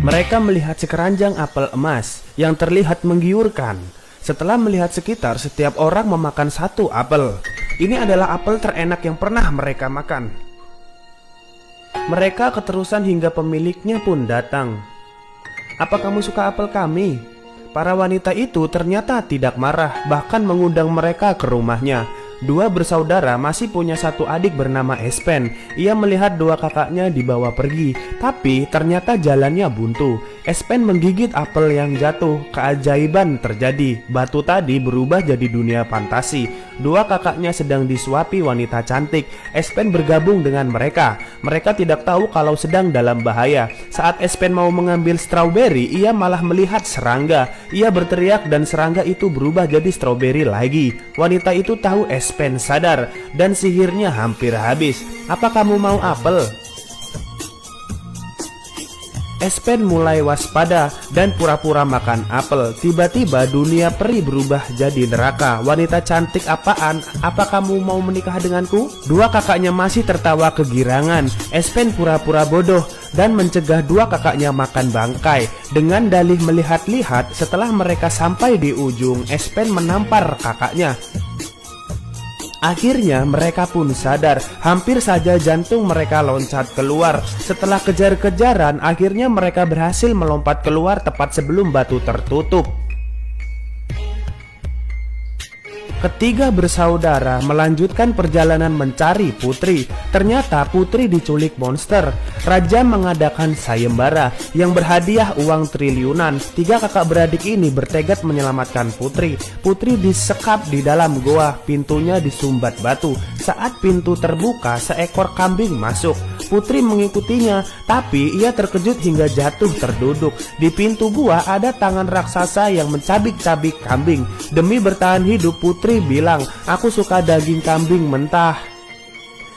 Mereka melihat sekeranjang apel emas yang terlihat menggiurkan. Setelah melihat sekitar, setiap orang memakan satu apel. Ini adalah apel terenak yang pernah mereka makan. Mereka keterusan hingga pemiliknya pun datang. "Apa kamu suka apel kami?" Para wanita itu ternyata tidak marah, bahkan mengundang mereka ke rumahnya. Dua bersaudara masih punya satu adik bernama Espen. Ia melihat dua kakaknya dibawa pergi, tapi ternyata jalannya buntu. Espen menggigit apel yang jatuh. Keajaiban terjadi. Batu tadi berubah jadi dunia fantasi. Dua kakaknya sedang disuapi wanita cantik. Espen bergabung dengan mereka. Mereka tidak tahu kalau sedang dalam bahaya. Saat Espen mau mengambil strawberry, ia malah melihat serangga. Ia berteriak dan serangga itu berubah jadi strawberry lagi. Wanita itu tahu Espen sadar dan sihirnya hampir habis. "Apa kamu mau apel?" Espen mulai waspada dan pura-pura makan apel. Tiba-tiba dunia peri berubah jadi neraka. "Wanita cantik apaan? Apa kamu mau menikah denganku?" Dua kakaknya masih tertawa kegirangan. Espen pura-pura bodoh dan mencegah dua kakaknya makan bangkai. Dengan dalih melihat-lihat, setelah mereka sampai di ujung, Espen menampar kakaknya. Akhirnya mereka pun sadar. Hampir saja jantung mereka loncat keluar. Setelah kejar-kejaran, akhirnya mereka berhasil melompat keluar tepat sebelum batu tertutup. Ketiga bersaudara melanjutkan perjalanan mencari putri. Ternyata putri diculik monster. Raja mengadakan sayembara yang berhadiah uang triliunan. Tiga kakak beradik ini bertekad menyelamatkan putri. Putri disekap di dalam goa, pintunya disumbat batu. Saat pintu terbuka, seekor kambing masuk. Putri mengikutinya, tapi ia terkejut hingga jatuh terduduk. Di pintu gua ada tangan raksasa yang mencabik-cabik kambing. Demi bertahan hidup, Putri bilang, "Aku suka daging kambing mentah."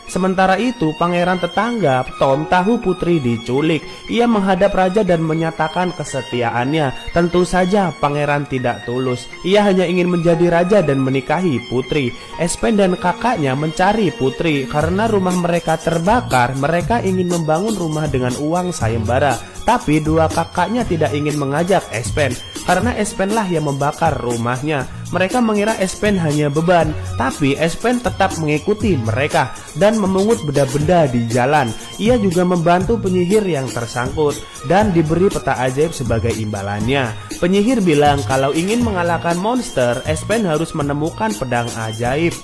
Sementara itu, pangeran tetangga Tom tahu putri diculik. Ia menghadap raja dan menyatakan kesetiaannya. Tentu saja pangeran tidak tulus. Ia hanya ingin menjadi raja dan menikahi putri. Espen dan kakaknya mencari putri. Karena rumah mereka terbakar, mereka ingin membangun rumah dengan uang sayembara. Tapi dua kakaknya tidak ingin mengajak Espen, karena Espenlah yang membakar rumahnya. Mereka mengira Espen hanya beban, tapi Espen tetap mengikuti mereka dan memungut benda-benda di jalan. Ia juga membantu penyihir yang tersangkut dan diberi peta ajaib sebagai imbalannya. Penyihir bilang kalau ingin mengalahkan monster, Espen harus menemukan pedang ajaib.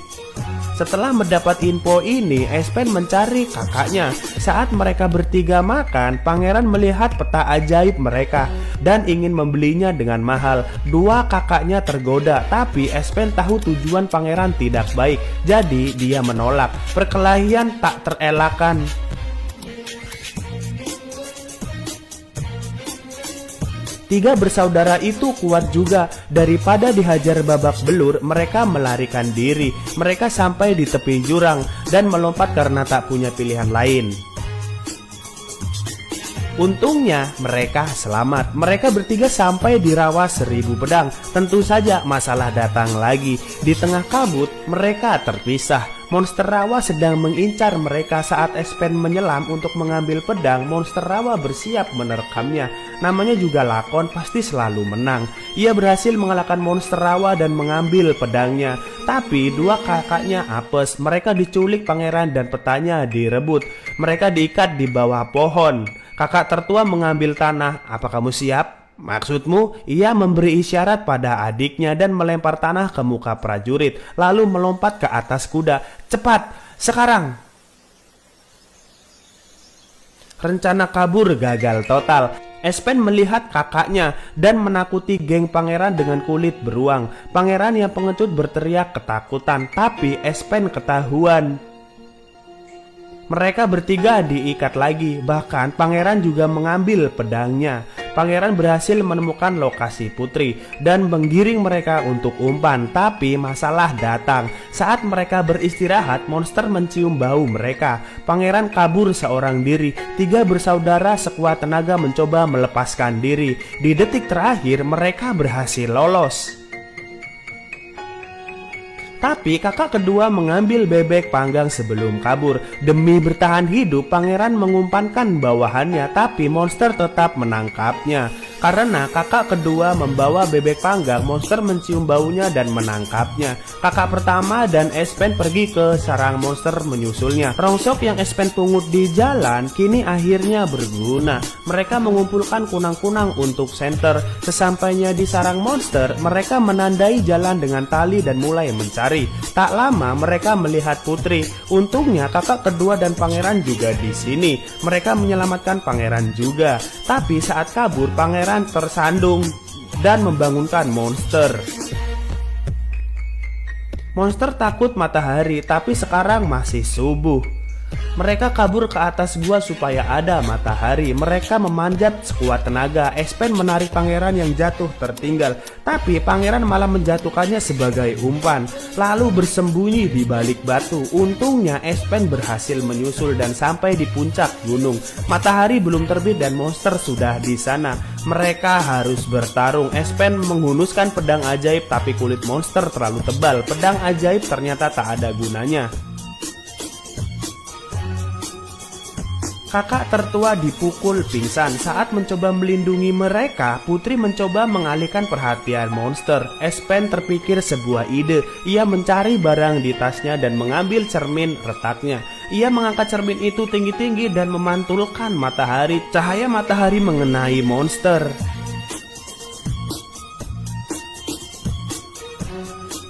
Setelah mendapat info ini, Espen mencari kakaknya. Saat mereka bertiga makan, pangeran melihat peta ajaib mereka dan ingin membelinya dengan mahal. Dua kakaknya tergoda, tapi Espen tahu tujuan pangeran tidak baik, jadi dia menolak. Perkelahian tak terelakkan. Tiga bersaudara itu kuat juga. Daripada dihajar babak belur, mereka melarikan diri. Mereka sampai di tepi jurang dan melompat karena tak punya pilihan lain. Untungnya mereka selamat. Mereka bertiga sampai di rawa 1000 pedang. Tentu saja masalah datang lagi. Di tengah kabut mereka terpisah. Monster rawa sedang mengincar mereka. Saat Espen menyelam untuk mengambil pedang, monster rawa bersiap menerkamnya. Namanya juga lakon, pasti selalu menang. Ia berhasil mengalahkan monster rawa dan mengambil pedangnya. Tapi dua kakaknya apes. Mereka diculik pangeran dan petanya direbut. Mereka diikat di bawah pohon. Kakak tertua mengambil tanah. "Apa kamu siap?" "Maksudmu?" Ia memberi isyarat pada adiknya dan melempar tanah ke muka prajurit, lalu melompat ke atas kuda. "Cepat, sekarang!" Rencana kabur gagal total. Espen melihat kakaknya dan menakuti geng pangeran dengan kulit beruang. Pangeran yang pengecut berteriak ketakutan, tapi Espen ketahuan. Mereka bertiga diikat lagi, bahkan pangeran juga mengambil pedangnya. Pangeran berhasil menemukan lokasi putri dan menggiring mereka untuk umpan. Tapi masalah datang. Saat mereka beristirahat, monster mencium bau mereka. Pangeran kabur seorang diri. Tiga bersaudara sekuat tenaga mencoba melepaskan diri. Di detik terakhir mereka berhasil lolos. Tapi kakak kedua mengambil bebek panggang sebelum kabur. Demi bertahan hidup, pangeran mengumpankan bawahannya, tapi monster tetap menangkapnya. Karena kakak kedua membawa bebek panggang, monster mencium baunya dan menangkapnya. Kakak pertama dan Espen pergi ke sarang monster menyusulnya. Rongsok yang Espen pungut di jalan kini akhirnya berguna. Mereka mengumpulkan kunang-kunang untuk senter. Sesampainya di sarang monster, mereka menandai jalan dengan tali dan mulai mencari. Tak lama mereka melihat Putri. Untungnya kakak kedua dan pangeran juga di sini. Mereka menyelamatkan pangeran juga. Tapi saat kabur, pangeran tersandung dan membangunkan monster. Monster takut matahari, tapi sekarang masih subuh. Mereka kabur ke atas gua supaya ada matahari. Mereka memanjat sekuat tenaga. Espen menarik pangeran yang jatuh tertinggal, tapi pangeran malah menjatuhkannya sebagai umpan, lalu bersembunyi di balik batu. Untungnya Espen berhasil menyusul dan sampai di puncak gunung. Matahari belum terbit dan monster sudah di sana. Mereka harus bertarung. Espen menghunuskan pedang ajaib, tapi kulit monster terlalu tebal. Pedang ajaib ternyata tak ada gunanya. Kakak tertua dipukul pingsan. Saat mencoba melindungi mereka, Putri mencoba mengalihkan perhatian monster. Espen terpikir sebuah ide. Ia mencari barang di tasnya dan mengambil cermin retaknya. Ia mengangkat cermin itu tinggi-tinggi dan memantulkan matahari. Cahaya matahari mengenai monster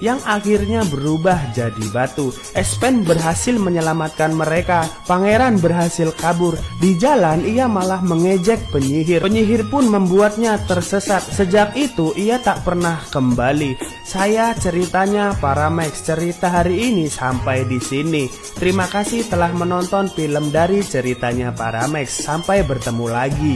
yang akhirnya berubah jadi batu. Espen berhasil menyelamatkan mereka. Pangeran berhasil kabur. Di jalan ia malah mengejek penyihir. Penyihir pun membuatnya tersesat. Sejak itu ia tak pernah kembali. Saya ceritanya Paramex. Cerita hari ini sampai di sini. Terima kasih telah menonton film dari ceritanya Paramex. Sampai bertemu lagi.